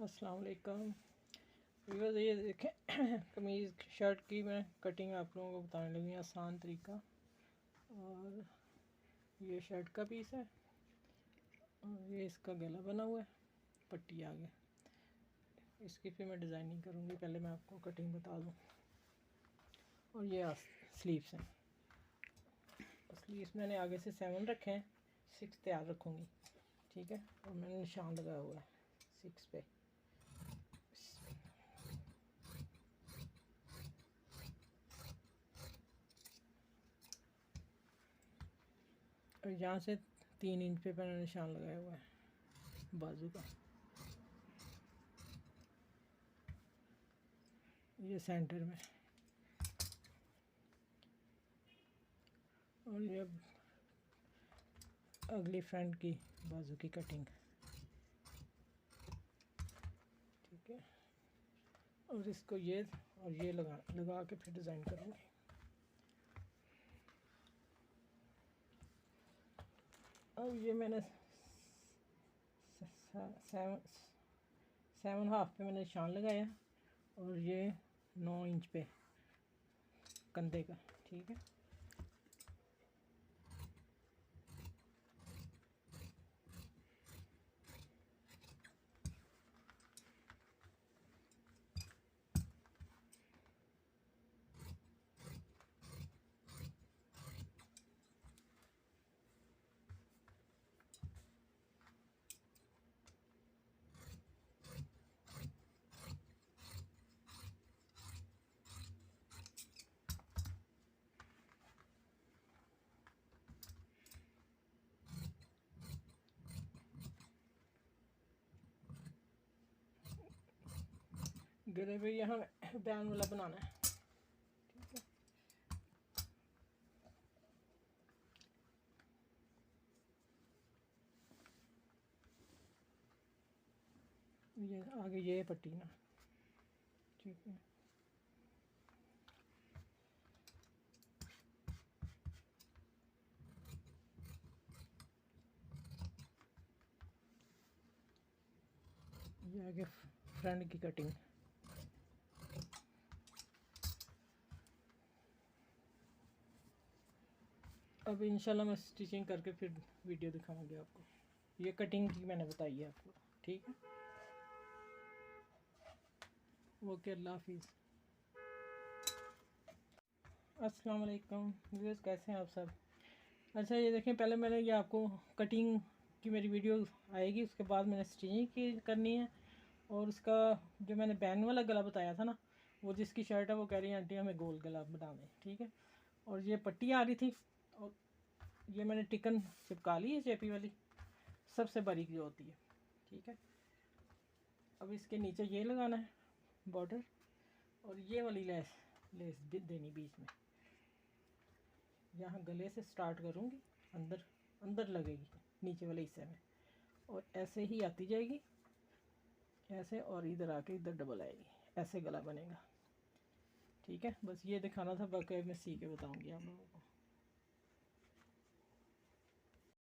अस्सलाम वालेकुम व्यूअर्स, ये देखें कमीज़ शर्ट की मैं कटिंग आप लोगों को बताने लगी, आसान तरीका। और ये शर्ट का पीस है और ये इसका गला बना हुआ है, पट्टी आगे। इसकी फिर मैं डिज़ाइनिंग करूँगी, पहले मैं आपको कटिंग बता दूँ। और ये स्लीव्स हैं, स्लीव्स मैंने आगे से 7 रखे हैं, 6 तैयार रखूँगी, ठीक है। और मैंने निशान लगाया हुआ है 6 पे। और यहाँ से 3 इंच पे मैंने निशान लगाया हुआ है बाजू का। ये सेंटर में, और ये अगली फ्रंट की बाजू की कटिंग, ठीक है। और इसको ये और ये लगा के फिर डिज़ाइन करूँगी। अब ये मैंने 7.5 पे मैंने निशान लगाया और ये 9 इंच पे कंधे का, ठीक है। गले पे यहाँ बैन वाला बनाना है, ठीक है। ये आगे ये पट्टी ना, ठीक है। ये आगे फ्रंट की कटिंग। अब इंशाल्लाह मैं स्टिचिंग करके फिर वीडियो दिखाऊंगी आपको। ये कटिंग की मैंने बताई है आपको, ठीक है। ओके, अल्लाह हाफिज़। अस्सलाम वालेकुम व्यूअर्स, कैसे हैं आप सब। अच्छा, ये देखें, पहले मैंने ये आपको कटिंग की मेरी वीडियो आएगी, उसके बाद मैंने स्टिचिंग की करनी है। और उसका जो मैंने बैन वाला गला बताया था ना, वो जिसकी शर्ट है वो कह रही है आंटी हमें गोल गला बना दें, ठीक है। और ये पट्टी आ रही थी और ये मैंने टिकन चिपका ली है, चेपी वाली, सबसे बारीक जो होती है, ठीक है। अब इसके नीचे ये लगाना है बॉर्डर, और ये वाली लेस लेस भी देनी बीच में। यहाँ गले से स्टार्ट करूँगी, अंदर अंदर लगेगी नीचे वाले हिस्से में, और ऐसे ही आती जाएगी ऐसे, और इधर आके इधर डबल आएगी, ऐसे गला बनेगा, ठीक है। बस ये दिखाना था, बाकी मैं सी के बताऊँगी आप लोगों को।